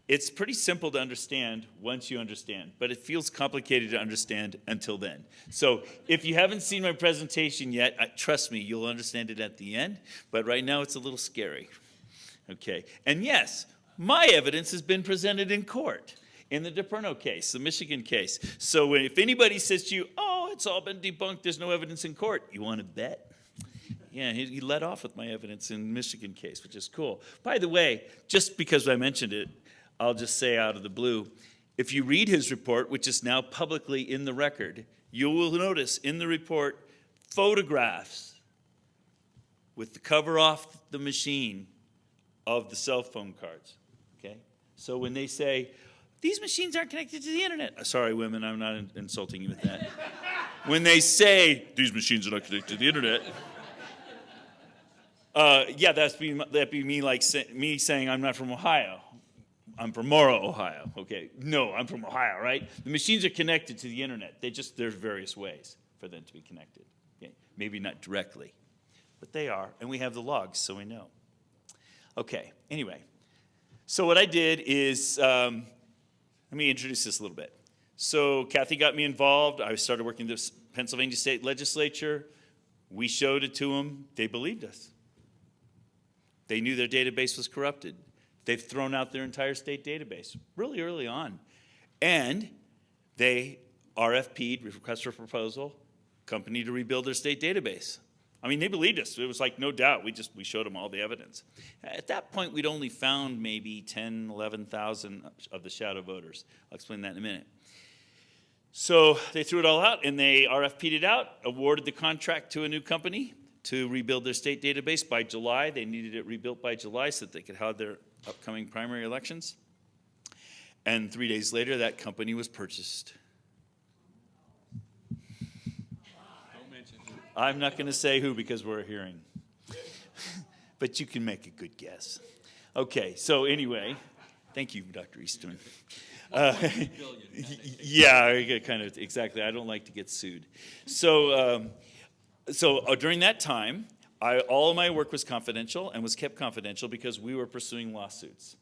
It's pretty simple to understand once you understand, but it feels complicated to understand until then. So if you haven't seen my presentation yet, trust me, you'll understand it at the end, but right now it's a little scary. Okay, and yes, my evidence has been presented in court in the DiPerno case, the Michigan case. So if anybody says to you, oh, it's all been debunked, there's no evidence in court, you want to bet? Yeah, he led off with my evidence in the Michigan case, which is cool. By the way, just because I mentioned it, I'll just say out of the blue, if you read his report, which is now publicly in the record, you will notice in the report photographs with the cover off the machine of the cell phone cards, okay? So when they say, these machines aren't connected to the internet. Sorry, women, I'm not insulting you with that. When they say, these machines are not connected to the internet, yeah, that'd be me like me saying I'm not from Ohio. I'm from Mora, Ohio. Okay, no, I'm from Ohio, right? The machines are connected to the internet. There's various ways for them to be connected. Okay? Maybe not directly, but they are, and we have the logs, so we know. Okay, anyway, so what I did is, let me introduce this a little bit. So Kathy got me involved. I started working in the Pennsylvania State Legislature. We showed it to them. They believed us. They knew their database was corrupted. They've thrown out their entire state database really early on. And they RFP'd, request for proposal, company to rebuild their state database. I mean, they believed us. It was like, no doubt. We showed them all the evidence. At that point, we'd only found maybe 10, 11,000 of the shadow voters. I'll explain that in a minute. So they threw it all out, and they RFP'd it out, awarded the contract to a new company to rebuild their state database by July. They needed it rebuilt by July so that they could have their upcoming primary elections. And 3 days later, that company was purchased. I'm not going to say who because we're hearing. But you can make a good guess. Okay, so anyway, thank you, Dr. Eastman. Yeah, kind of, exactly. I don't like to get sued. So during that time, all of my work was confidential and was kept confidential because we were pursuing lawsuits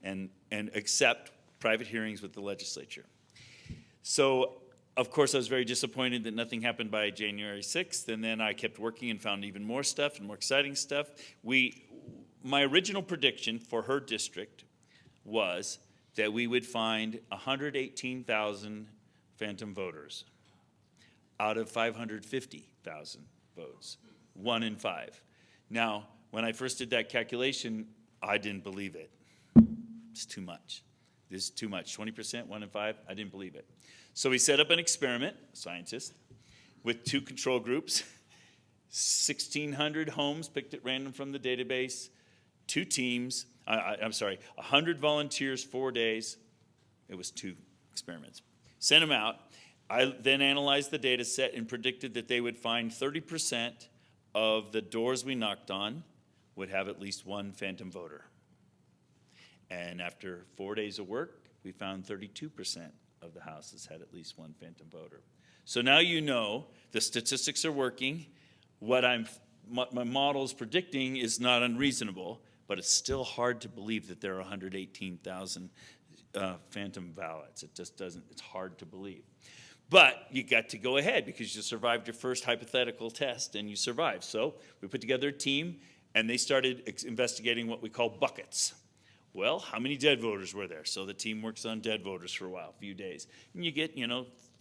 and accept private hearings with the legislature. So, of course, I was very disappointed that nothing happened by January 6th, and then I kept working and found even more stuff and more exciting stuff. My original prediction for her district was that we would find 118,000 phantom voters out of 550,000 votes, 1 in 5. Now, when I first did that calculation, I didn't believe it. It's too much. This is too much. 20%, 1 in 5, I didn't believe it. So we set up an experiment, scientists, with 2 control groups, 1,600 homes picked at random from the database, 2 teams, 100 volunteers, 4 days. It was 2 experiments. Sent them out. I then analyzed the data set and predicted that they would find 30% of the doors we knocked on would have at least 1 phantom voter. And after 4 days of work, we found 32% of the houses had at least 1 phantom voter. So now you know the statistics are working. What my model is predicting is not unreasonable, but it's still hard to believe that there are 118,000 phantom ballots. It just doesn't, it's hard to believe. But you got to go ahead because you survived your first hypothetical test and you survived. So we put together a team and they started investigating what we call buckets. Well, how many dead voters were there? So the team works on dead voters for a few days. And you get,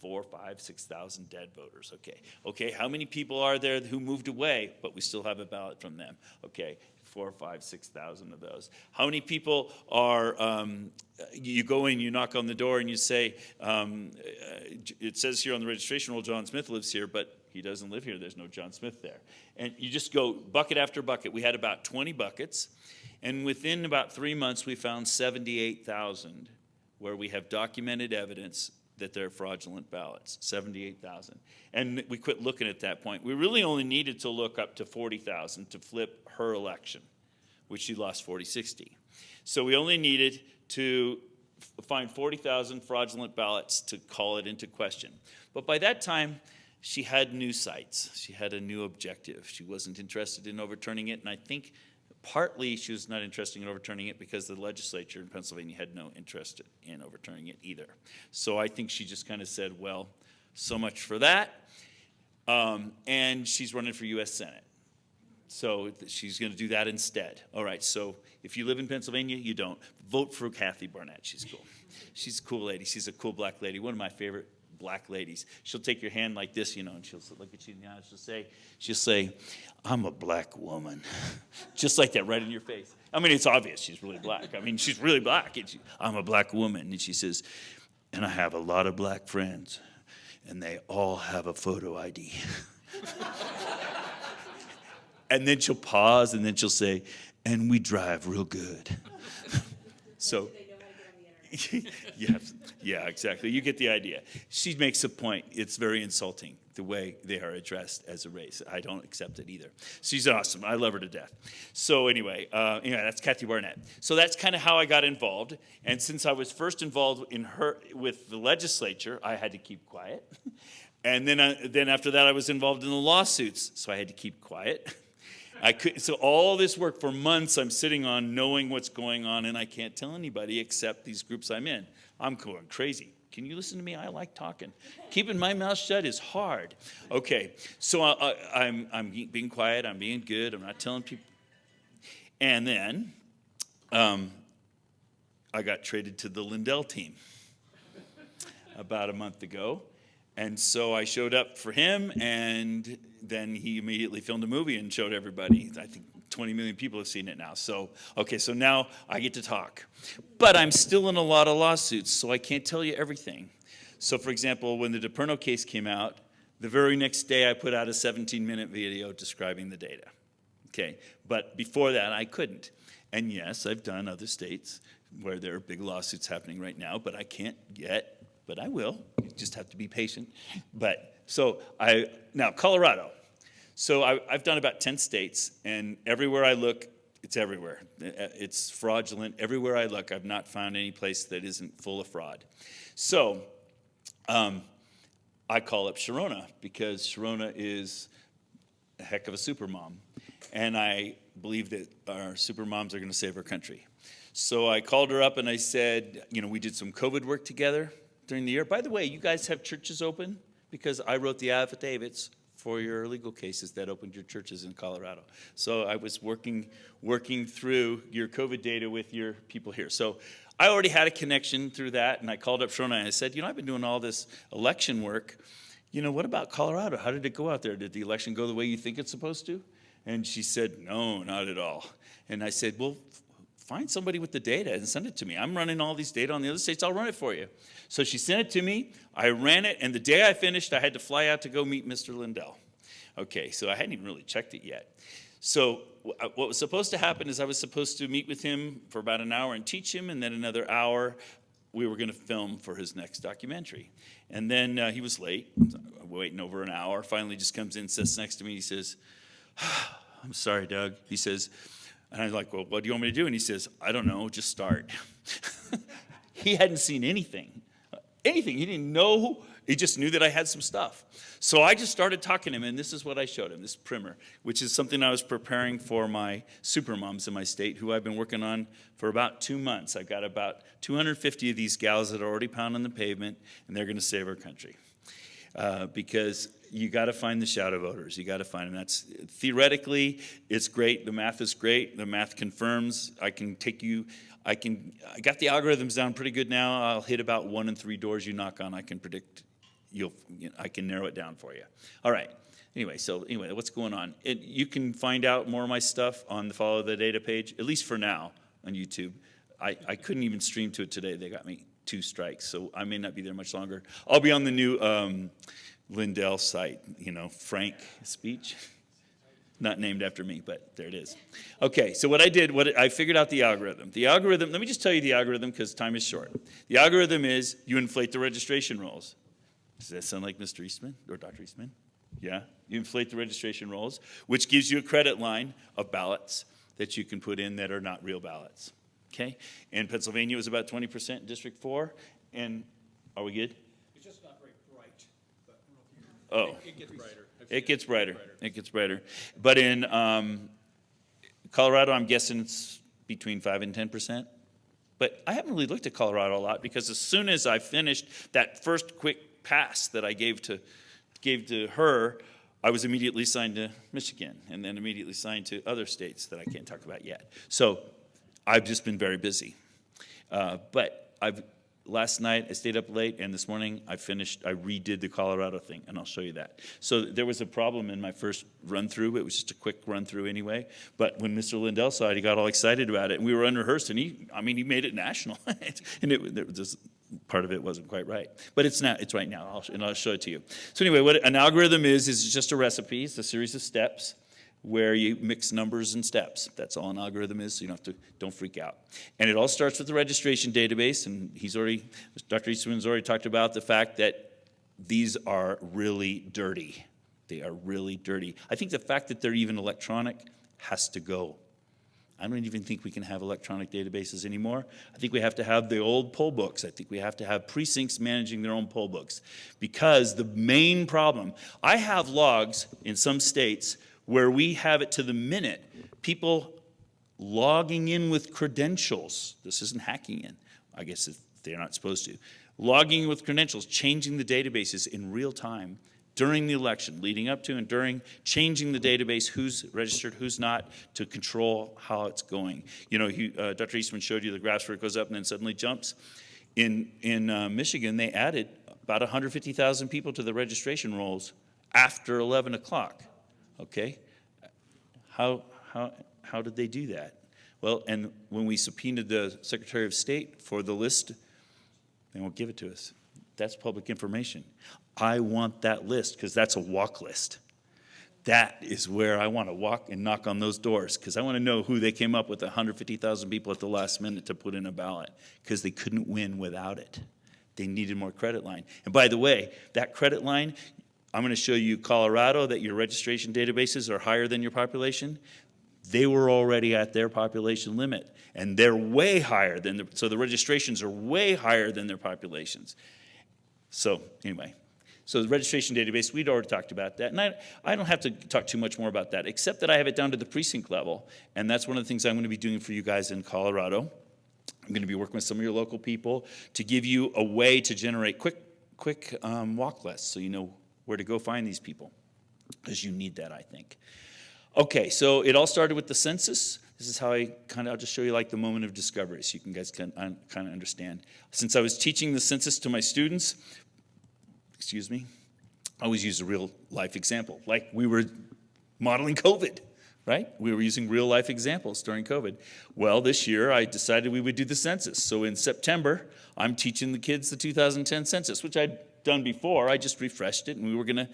4, 5, 6,000 dead voters. Okay, how many people are there who moved away, but we still have a ballot from them? Okay, 4, 5, 6,000 of those. How many people are, you go in, you knock on the door and you say, it says here on the registration roll, John Smith lives here, but he doesn't live here. There's no John Smith there. And you just go bucket after bucket. We had about 20 buckets. And within about 3 months, we found 78,000 where we have documented evidence that they're fraudulent ballots, 78,000. And we quit looking at that point. We really only needed to look up to 40,000 to flip her election, which she lost 40-60. So we only needed to find 40,000 fraudulent ballots to call it into question. But by that time, she had new sights. She had a new objective. She wasn't interested in overturning it, and I think Partly, she was not interested in overturning it because the legislature in Pennsylvania had no interest in overturning it either. So I think she just kind of said, well, so much for that. And she's running for U.S. Senate. So she's going to do that instead. All right, so if you live in Pennsylvania, you don't. Vote for Kathy Barnett. She's cool. She's a cool lady. She's a cool black lady, one of my favorite black ladies. She'll take your hand like this, you know, and she'll look at you in the eyes. She'll say, I'm a black woman. Just like that, right in your face. I mean, it's obvious she's really black. I mean, she's really black. I'm a black woman. And she says, and I have a lot of black friends, and they all have a photo ID. And then she'll pause, and then she'll say, and we drive real good. So, yeah, exactly. You get the idea. She makes a point. It's very insulting, the way they are addressed as a race. I don't accept it either. She's awesome. I love her to death. So anyway, that's Kathy Barnett. So that's kind of how I got involved. And since I was first involved with the legislature, I had to keep quiet. And then after that, I was involved in the lawsuits, so I had to keep quiet. So all this work for months I'm sitting on knowing what's going on, and I can't tell anybody except these groups I'm in. I'm going crazy. Can you listen to me? I like talking. Keeping my mouth shut is hard. Okay, so I'm being quiet. I'm being good. I'm not telling people. And then I got traded to the Lindell team about a month ago. And so I showed up for him, and then he immediately filmed a movie and showed everybody. I think 20 million people have seen it now. So now I get to talk. But I'm still in a lot of lawsuits, so I can't tell you everything. So, for example, when the DiPerno case came out, the very next day I put out a 17-minute video describing the data. Okay, but before that I couldn't. And yes, I've done other states where there are big lawsuits happening right now, but I can't yet. But I will. You just have to be patient. Now Colorado. So I've done about 10 states, and everywhere I look, it's everywhere. It's fraudulent. Everywhere I look, I've not found any place that isn't full of fraud. So I call up Sharona, because Sharona is a heck of a supermom. And I believe that our supermoms are going to save our country. So I called her up and I said, we did some COVID work together during the year. By the way, you guys have churches open? Because I wrote the affidavits for your legal cases that opened your churches in Colorado. So I was working through your COVID data with your people here. So I already had a connection through that, and I called up Sharona and I said, I've been doing all this election work. What about Colorado? How did it go out there? Did the election go the way you think it's supposed to? And she said, no, not at all. And I said, well, find somebody with the data and send it to me. I'm running all these data on the other states. I'll run it for you. So she sent it to me. I ran it, and the day I finished, I had to fly out to go meet Mr. Lindell. Okay, so I hadn't even really checked it yet. So what was supposed to happen is I was supposed to meet with him for about an hour and teach him, and then another hour we were going to film for his next documentary. And then he was late, waiting over an hour. Finally just comes in, sits next to me. He says, I'm sorry, Doug. He says, and I'm like, well, what do you want me to do? And he says, I don't know, just start. He hadn't seen anything. He didn't know. He just knew that I had some stuff. So I just started talking to him, and this is what I showed him, this primer, which is something I was preparing for my supermoms in my state, who I've been working on for about 2 months. I've got about 250 of these gals that are already pounding the pavement, and they're going to save our country. Because you got to find the shadow voters. You got to find them. That's theoretically, it's great. The math is great. The math confirms. I got the algorithms down pretty good now. I'll hit about 1 in 3 doors you knock on. I can predict I can narrow it down for you. All right. Anyway, what's going on? You can find out more of my stuff on the Follow the Data page, at least for now, on YouTube. I couldn't even stream to it today. They got me 2 strikes, so I may not be there much longer. I'll be on the new Lindell site, Frank speech. Not named after me, but there it is. Okay, so what I did, I figured out the algorithm. The algorithm, let me just tell you the algorithm because time is short. The algorithm is you inflate the registration rolls. Does that sound like Mr. Eastman or Dr. Eastman? Yeah, you inflate the registration rolls, which gives you a credit line of ballots that you can put in that are not real ballots. Okay, in Pennsylvania it was about 20% in District 4, and are we good? It's just not very bright. But I don't know if It gets brighter. It gets brighter. But in Colorado, I'm guessing it's between 5 and 10%. But I haven't really looked at Colorado a lot because as soon as I finished that first quick pass that I gave to her, I was immediately signed to Michigan and then immediately signed to other states that I can't talk about yet. So I've just been very busy. But last night I stayed up late, and this morning I redid the Colorado thing, and I'll show you that. So there was a problem in my first run through. It was just a quick run through anyway. But when Mr. Lindell saw it, he got all excited about it, and we were unrehearsed, and he made it national. And there was just, part of it wasn't quite right. But it's right now, and I'll show it to you. So anyway, what an algorithm is just a recipe. It's a series of steps where you mix numbers and steps. That's all an algorithm is, so you don't freak out. And it all starts with the registration database, and Dr. Eastman's already talked about the fact that these are really dirty. They are really dirty. I think the fact that they're even electronic has to go. I don't even think we can have electronic databases anymore. I think we have to have the old poll books. I think we have to have precincts managing their own poll books. Because the main problem, I have logs in some states where we have it to the minute, people logging in with credentials. This isn't hacking in, I guess if they're not supposed to. Logging with credentials, changing the databases in real time during the election, leading up to and during, changing the database, who's registered, who's not, to control how it's going. You know, Dr. Eastman showed you the graphs where it goes up and then suddenly jumps. In Michigan, they added about 150,000 people to the registration rolls after 11 o'clock. Okay, how did they do that? Well, and when we subpoenaed the Secretary of State for the list, they won't give it to us. That's public information. I want that list because that's a walk list. That is where I want to walk and knock on those doors because I want to know who they came up with 150,000 people at the last minute to put in a ballot because they couldn't win without it. They needed more credit line. And by the way, that credit line, I'm going to show you Colorado that your registration databases are higher than your population. They were already at their population limit, and they're way higher than so the registrations are way higher than their populations. So anyway, so the registration database, we'd already talked about that, and I don't have to talk too much more about that, except that I have it down to the precinct level, and that's one of the things I'm going to be doing for you guys in Colorado. I'm going to be working with some of your local people to give you a way to generate quick walk lists so you know where to go find these people, because you need that, I think. Okay, so it all started with the census. This is how I'll just show you like the moment of discovery so you guys can kind of understand. Since I was teaching the census to my students, I always use a real life example, like we were modeling COVID, right? We were using real life examples during COVID. Well, this year I decided we would do the census. So in September, I'm teaching the kids the 2010 census, which I'd done before. I just refreshed it, and we were going to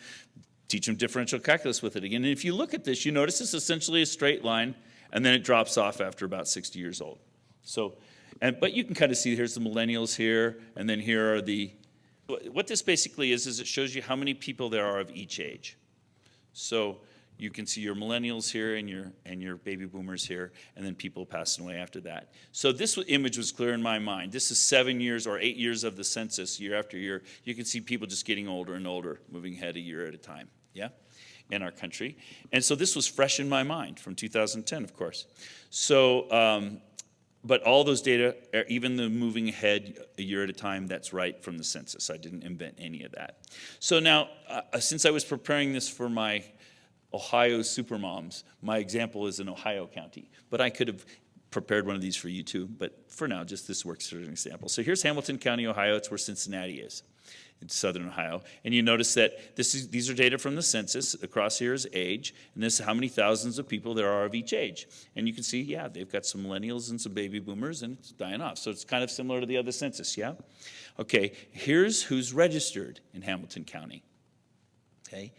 teach them differential calculus with it again. And if you look at this, you notice it's essentially a straight line, and then it drops off after about 60 years old. So, but you can kind of see here's the millennials here, and then here are what this basically is it shows you how many people there are of each age. So you can see your millennials here and your baby boomers here, and then people passing away after that. So this image was clear in my mind. This is 7 years or 8 years of the census, year after year. You can see people just getting older and older, moving ahead a year at a time, yeah, in our country. And so this was fresh in my mind from 2010, of course. So, but all those data, even the moving ahead a year at a time, that's right from the census. I didn't invent any of that. So now, since I was preparing this for my Ohio supermoms, my example is an Ohio county. But I could have prepared one of these for you too, but for now, just this works as an example. So here's Hamilton County, Ohio. It's where Cincinnati is. It's southern Ohio. And you notice that these are data from the census. Across here is age, and this is how many thousands of people there are of each age. And you can see, yeah, they've got some millennials and some baby boomers, and it's dying off. So it's kind of similar to the other census, yeah? Okay, here's who's registered in Hamilton County, okay?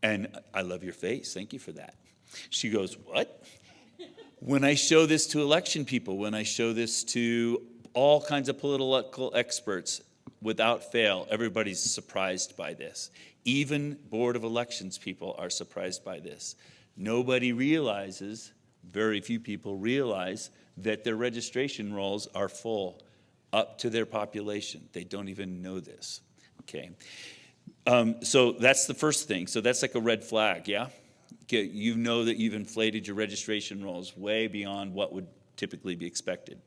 And I love your face. Thank you for that. She goes, what? When I show this to election people, when I show this to all kinds of political experts, without fail, everybody's surprised by this. Even Board of Elections people are surprised by this. Nobody realizes, very few people realize, that their registration rolls are full up to their population. They don't even know this, okay? So that's the first thing. So that's like a red flag, yeah? you know that you've inflated your registration rolls way beyond what would typically be expected.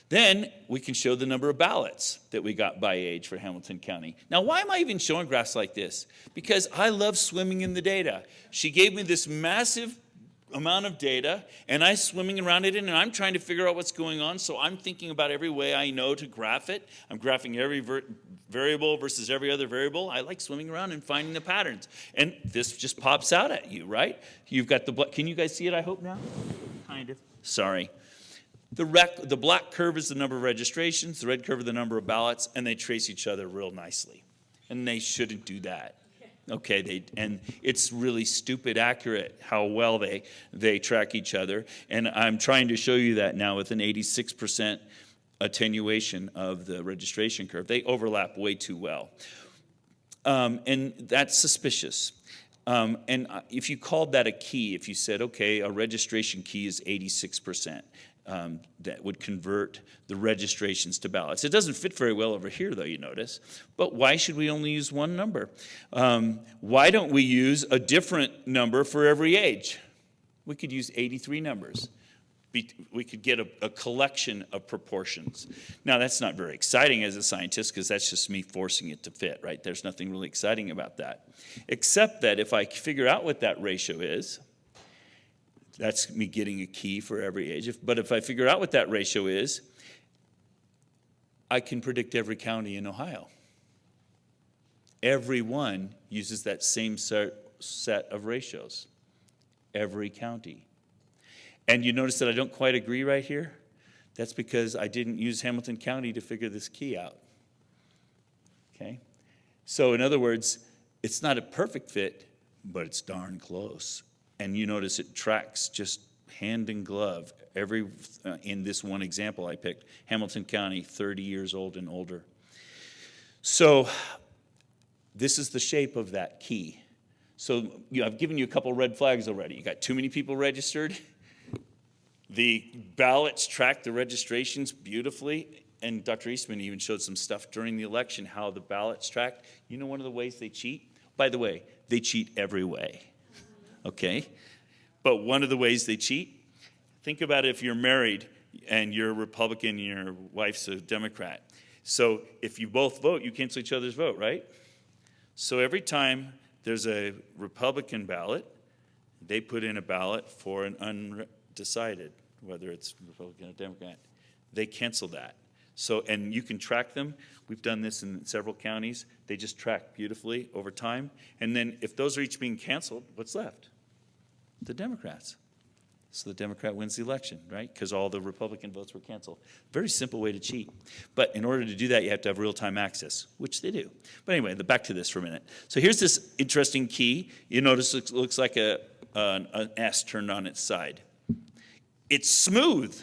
Then we can show the number of ballots that we got by age for Hamilton County. Now, why am I even showing graphs like this? Because I love swimming in the data. She gave me this massive amount of data, and I'm swimming around it, and I'm trying to figure out what's going on, so I'm thinking about every way I know to graph it. I'm graphing every variable versus every other variable. I like swimming around and finding the patterns. And this just pops out at you, right? You've got can you guys see it, I hope now? Kind of. Sorry. The black curve is the number of registrations, the red curve is the number of ballots, and they trace each other real nicely. And they shouldn't do that. Okay, and it's really stupid accurate how well they track each other. And I'm trying to show you that now with an 86% attenuation of the registration curve. They overlap way too well. And that's suspicious. And if you called that a key, if you said, okay, a registration key is 86%, that would convert the registrations to ballots. It doesn't fit very well over here, though, you notice. But why should we only use one number? Why don't we use a different number for every age? We could use 83 numbers. We could get a collection of proportions. Now, that's not very exciting as a scientist because that's just me forcing it to fit, right? There's nothing really exciting about that. Except that if I figure out what that ratio is, that's me getting a key for every age. But if I figure out what that ratio is, I can predict every county in Ohio. Every one uses that same set of ratios. Every county. And you notice that I don't quite agree right here? That's because I didn't use Hamilton County to figure this key out. Okay? So in other words, it's not a perfect fit, but it's darn close. And you notice it tracks just hand in glove. In this one example I picked, Hamilton County, 30 years old and older. So this is the shape of that key. So I've given you a couple red flags already. You got too many people registered. The ballots track the registrations beautifully. And Dr. Eastman even showed some stuff during the election, how the ballots tracked. You know one of the ways they cheat? By the way, they cheat every way. Okay? But one of the ways they cheat, think about it if you're married and you're a Republican and your wife's a Democrat. So if you both vote, you cancel each other's vote, right? So every time there's a Republican ballot, they put in a ballot for an undecided, whether it's Republican or Democrat. They cancel that. So, and you can track them. We've done this in several counties. They just track beautifully over time. And then if those are each being canceled, what's left? The Democrats. So the Democrat wins the election, right? Because all the Republican votes were canceled. Very simple way to cheat. But in order to do that, you have to have real-time access, which they do. But anyway, back to this for a minute. So here's this interesting key. You notice it looks like an S turned on its side. It's smooth.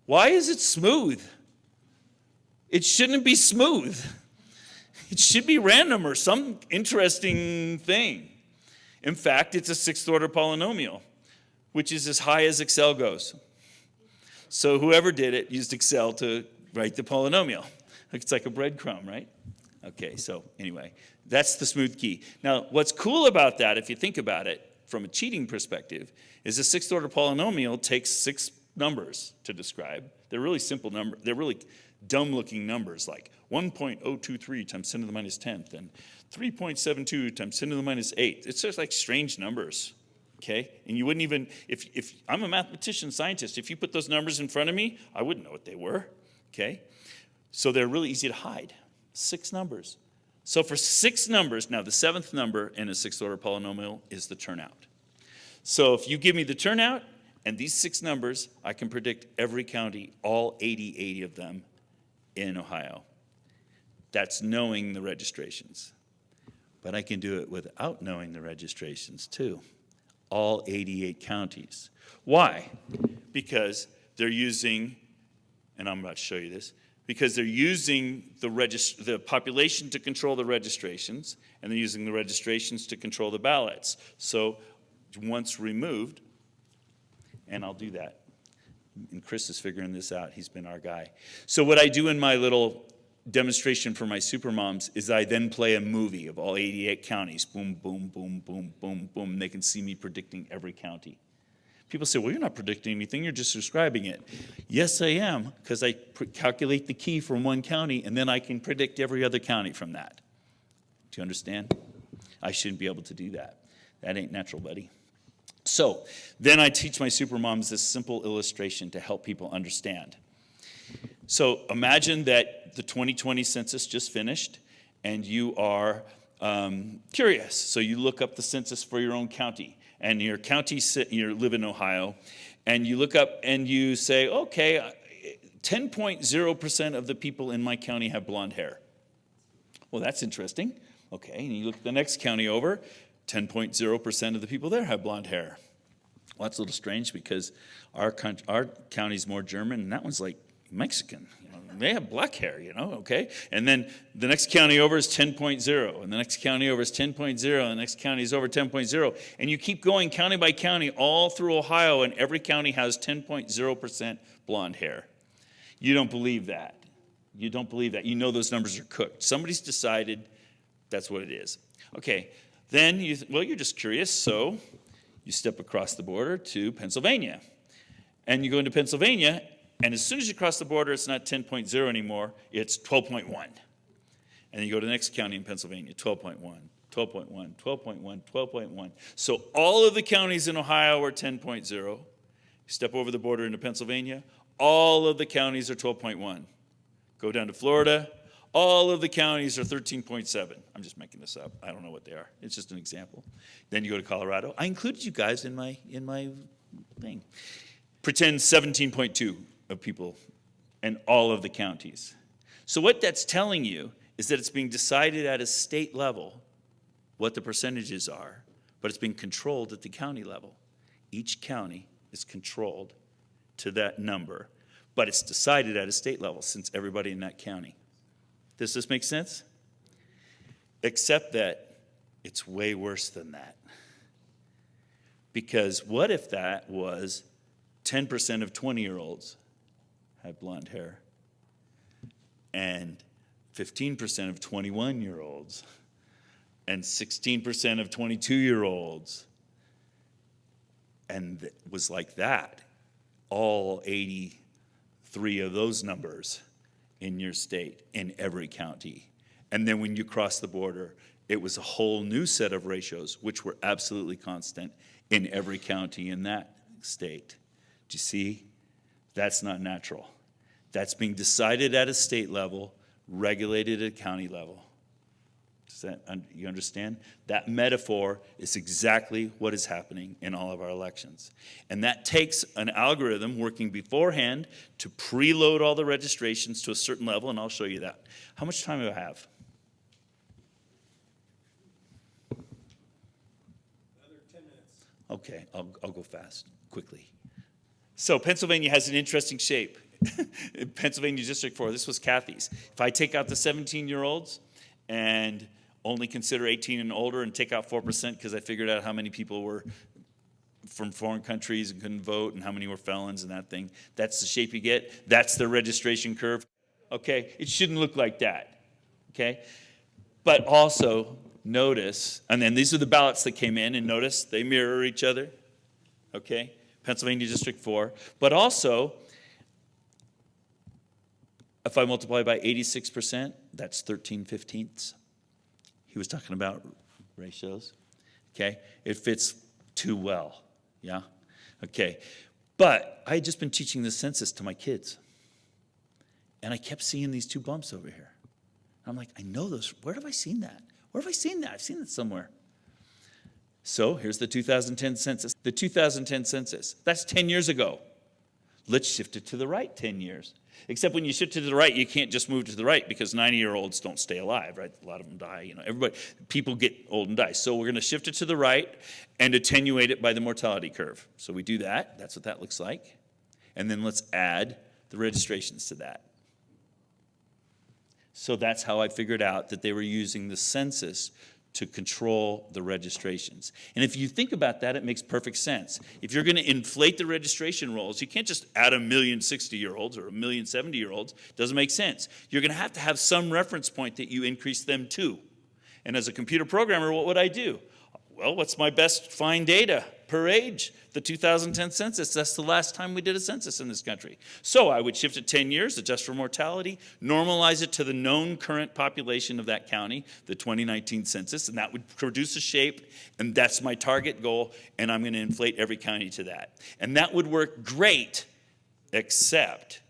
Why is it smooth? It shouldn't be smooth. It should be random or some interesting thing. In fact, it's a sixth-order polynomial, which is as high as Excel goes. So whoever did it used Excel to write the polynomial. It's like a breadcrumb, right? Okay, so anyway, that's the smooth key. Now, what's cool about that, if you think about it from a cheating perspective, is a sixth-order polynomial takes 6 numbers to describe. They're really simple numbers. They're really dumb-looking numbers, like 1.023 times 10 to the minus 10th, and 3.72 times 10 to the minus 8th. It's just like strange numbers, okay? And you wouldn't even, if I'm a mathematician, scientist, if you put those numbers in front of me, I wouldn't know what they were, okay? So they're really easy to hide. 6 numbers. So for 6 numbers, now the 7th number in a sixth-order polynomial is the turnout. So if you give me the turnout and these 6 numbers, I can predict every county, all 80 of them in Ohio. That's knowing the registrations. But I can do it without knowing the registrations too. All 88 counties. Why? Because they're using, and I'm about to show you this, because they're using the population to control the registrations, and they're using the registrations to control the ballots. So once removed, and I'll do that. And Chris is figuring this out. He's been our guy. So what I do in my little demonstration for my supermoms is I then play a movie of all 88 counties. Boom, boom, boom, boom, boom, boom. And they can see me predicting every county. People say, well, you're not predicting anything, you're just describing it. Yes, I am, because I calculate the key from one county, and then I can predict every other county from that. Do you understand? I shouldn't be able to do that. That ain't natural, buddy. So then I teach my supermoms this simple illustration to help people understand. So imagine that the 2020 census just finished, and you are curious. So you look up the census for your own county. And your county, you live in Ohio, and you look up and you say, okay, 10.0% of the people in my county have blonde hair. Well, that's interesting. Okay, and you look at the next county over, 10.0% of the people there have blonde hair. Well, that's a little strange because our county's more German, and that one's like Mexican. They have black hair, okay? And then the next county over is 10.0, and the next county over is 10.0, and the next county is over 10.0. And you keep going county by county all through Ohio, and every county has 10.0% blonde hair. You don't believe that. You don't believe that. You know those numbers are cooked. Somebody's decided that's what it is. Okay, then you're just curious, so you step across the border to Pennsylvania. And you go into Pennsylvania, and as soon as you cross the border, it's not 10.0 anymore, it's 12.1. And then you go to the next county in Pennsylvania, 12.1, 12.1, 12.1, 12.1. So all of the counties in Ohio are 10.0. You step over the border into Pennsylvania, all of the counties are 12.1. Go down to Florida, all of the counties are 13.7. I'm just making this up. I don't know what they are. It's just an example. Then you go to Colorado. I included you guys in my thing. Pretend 17.2 of people in all of the counties. So what that's telling you is that it's being decided at a state level what the percentages are, but it's being controlled at the county level. Each county is controlled to that number, but it's decided at a state level since everybody in that county. Does this make sense? Except that it's way worse than that. Because what if that was 10% of 20-year-olds have blonde hair, and 15% of 21-year-olds, and 16% of 22-year-olds, and it was like that, all 83 of those numbers in your state, in every county. And then when you cross the border, it was a whole new set of ratios, which were absolutely constant in every county in that state. Do you see? That's not natural. That's being decided at a state level, regulated at a county level. You understand? That metaphor is exactly what is happening in all of our elections. And that takes an algorithm working beforehand to preload all the registrations to a certain level, and I'll show you that. How much time do I have? Another 10 minutes. Okay, I'll go fast, quickly. So Pennsylvania has an interesting shape. Pennsylvania District 4, this was Kathy's. If I take out the 17-year-olds and only consider 18 and older and take out 4% because I figured out how many people were from foreign countries and couldn't vote and how many were felons and that thing, that's the shape you get. That's the registration curve. Okay, it shouldn't look like that. Okay, but also notice, and then these are the ballots that came in, and notice they mirror each other. Okay, Pennsylvania District 4, but also, if I multiply by 86%, that's 13/15. He was talking about ratios, okay? It fits too well, yeah? Okay, but I had just been teaching the census to my kids, and I kept seeing these two bumps over here. I'm like, I know those, where have I seen that? Where have I seen that? I've seen it somewhere. So here's the 2010 census. The 2010 census, that's 10 years ago. Let's shift it to the right 10 years. Except when you shift it to the right, you can't just move to the right because 90-year-olds don't stay alive, right? A lot of them die, people get old and die. So we're going to shift it to the right and attenuate it by the mortality curve. So we do that. That's what that looks like. And then let's add the registrations to that. So that's how I figured out that they were using the census to control the registrations. And if you think about that, it makes perfect sense. If you're going to inflate the registration rolls, you can't just add 1,000,000 60-year-olds or 1,000,000 70-year-olds. Doesn't make sense. You're going to have some reference point that you increase them to. And as a computer programmer, what would I do? Well, what's my best find data per age? The 2010 census. That's the last time we did a census in this country. So I would shift it 10 years, adjust for mortality, normalize it to the known current population of that county, the 2019 census, and that would produce a shape, and that's my target goal, and I'm going to inflate every county to that. And that would work great, except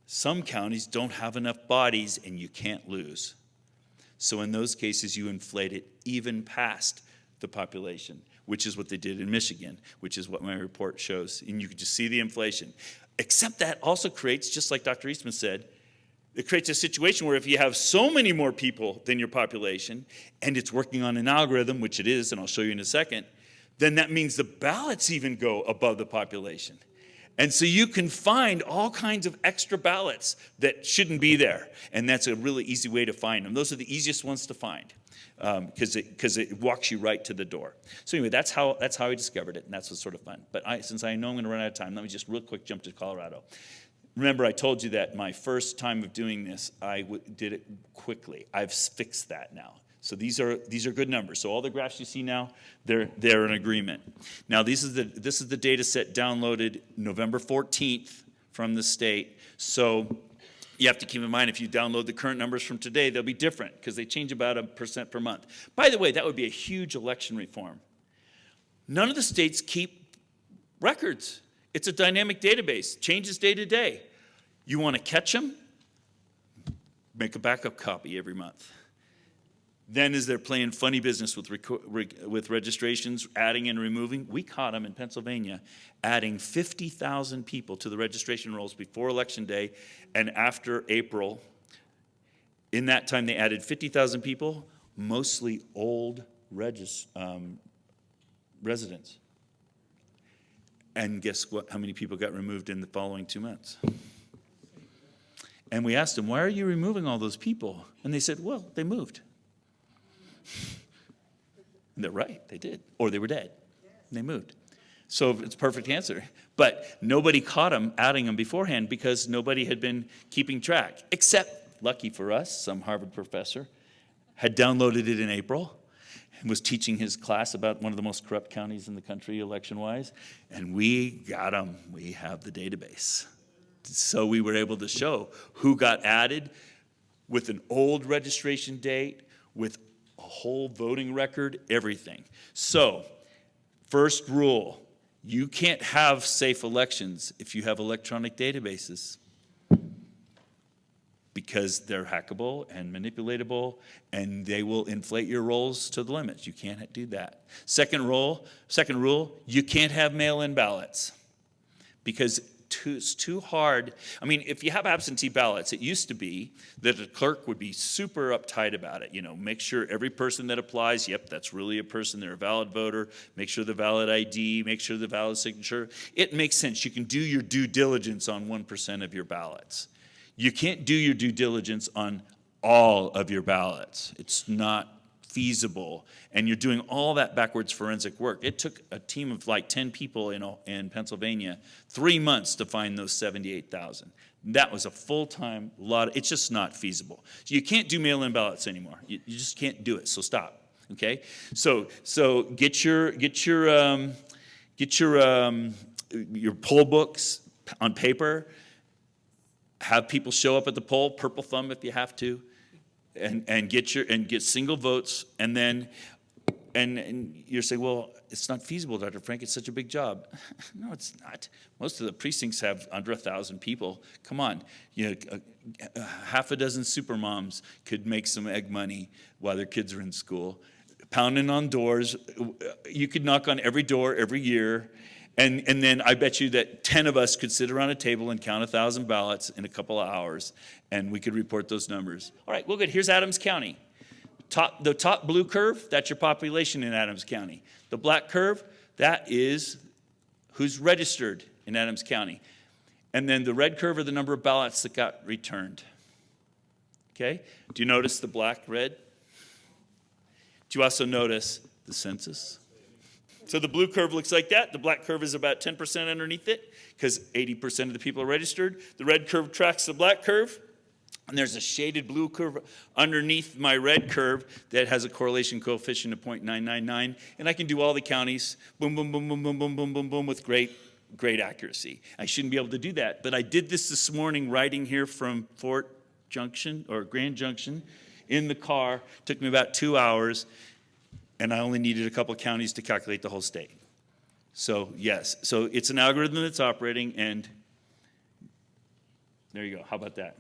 some counties don't have enough bodies, and you can't lose. So in those cases, you inflate it even past the population, which is what they did in Michigan, which is what my report shows. And you can just see the inflation. Except that also creates, just like Dr. Eastman said, it creates a situation where if you have so many more people than your population, and it's working on an algorithm, which it is, and I'll show you in a second, then that means the ballots even go above the population. And so you can find all kinds of extra ballots that shouldn't be there. And that's a really easy way to find them. Those are the easiest ones to find because it walks you right to the door. So anyway, that's how I discovered it, and that's what's sort of fun. But since I know I'm going to run out of time, let me just real quick jump to Colorado. Remember, I told you that my first time of doing this, I did it quickly. I've fixed that now. So these are good numbers. So all the graphs you see now, they're in agreement. Now this is the data set downloaded November 14th from the state. So you have to keep in mind if you download the current numbers from today, they'll be different because they change about 1% per month. By the way, that would be a huge election reform. None of the states keep records. It's a dynamic database, changes day to day. You want to catch them? Make a backup copy every month. Then as they're playing funny business with registrations, adding and removing, we caught them in Pennsylvania adding 50,000 people to the registration rolls before Election Day and after April. In that time, they added 50,000 people, mostly old residents. And guess what? How many people got removed in the following 2 months? And we asked them, why are you removing all those people? And they said, well, they moved. And they're right, they did. Or they were dead. And they moved. So it's a perfect answer. But nobody caught them, adding them beforehand because nobody had been keeping track. Except, lucky for us, some Harvard professor had downloaded it in April and was teaching his class about one of the most corrupt counties in the country election-wise. And we got them. We have the database. So we were able to show who got added with an old registration date, with a whole voting record, everything. So, first rule, you can't have safe elections if you have electronic databases because they're hackable and manipulatable, and they will inflate your rolls to the limits. You can't do that. Second rule, you can't have mail-in ballots because it's too hard. I mean, if you have absentee ballots, it used to be that the clerk would be super uptight about it. You know, make sure every person that applies, yep, that's really a person, they're a valid voter. Make sure the valid ID, make sure the valid signature. It makes sense. You can do your due diligence on 1% of your ballots. You can't do your due diligence on all of your ballots. It's not feasible, and you're doing all that backwards forensic work. It took a team of like 10 people in Pennsylvania 3 months to find those 78,000. That was a full-time lot. It's just not feasible. So you can't do mail-in ballots anymore. You just can't do it. So stop. Okay. So get your poll books on paper. Have people show up at the poll, purple thumb if you have to. And get single votes, and then you're saying, well, it's not feasible, Dr. Frank. It's such a big job. No, it's not. Most of the precincts have under 1,000 people. Come on, half a dozen supermoms could make some egg money while their kids are in school. Pounding on doors, you could knock on every door every year. And then I bet you that 10 of us could sit around a table and count 1,000 ballots in a couple of hours, and we could report those numbers. All right, well, good. Here's Adams County. The top blue curve, that's your population in Adams County. The black curve, that is who's registered in Adams County. And then the red curve are the number of ballots that got returned. Okay? Do you notice the black, red? Do you also notice the census? So the blue curve looks like that. The black curve is about 10% underneath it because 80% of the people are registered. The red curve tracks the black curve. And there's a shaded blue curve underneath my red curve that has a correlation coefficient of 0.999. And I can do all the counties, boom, boom, boom, boom, boom, boom, boom, boom, boom, with great accuracy. I shouldn't be able to do that. But I did this morning riding here from Fort Junction or Grand Junction in the car. Took me about 2 hours. And I only needed a couple counties to calculate the whole state. So yes, so it's an algorithm that's operating, and there you go. How about that?